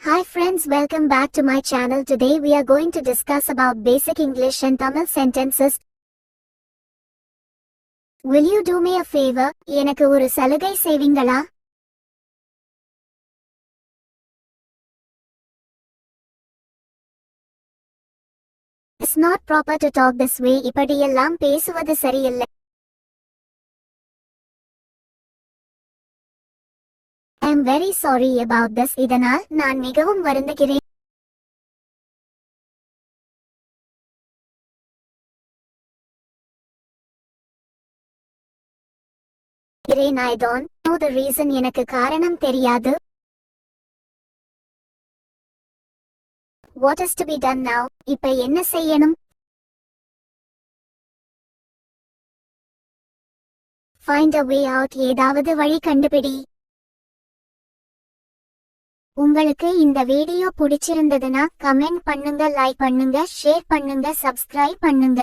Hi friends, welcome back to my channel. Today we are going to discuss about basic English and Tamil sentences. Will you do me a favor? எனக்கு ஒரு சலுகை செய்வீங்களா? It's not proper to talk this way. இப்படியெல்லாம் பேசுவது சரியில்லை. I am very sorry about this. இதனால் நான் மிகவும் வருந்துகிறேன். I don't know the reason. எனக்கு காரணம் தெரியாது. What is to be done now? இப்ப என்ன செய்யணும்? Find a way out. ஏதாவது வழி கண்டுபிடி. உங்களுக்கு இந்த வீடியோ பிடிச்சிருந்ததுன்னா கமெண்ட் பண்ணுங்க, லைக் பண்ணுங்க, ஷேர் பண்ணுங்க, சப்ஸ்கிரைப் பண்ணுங்க.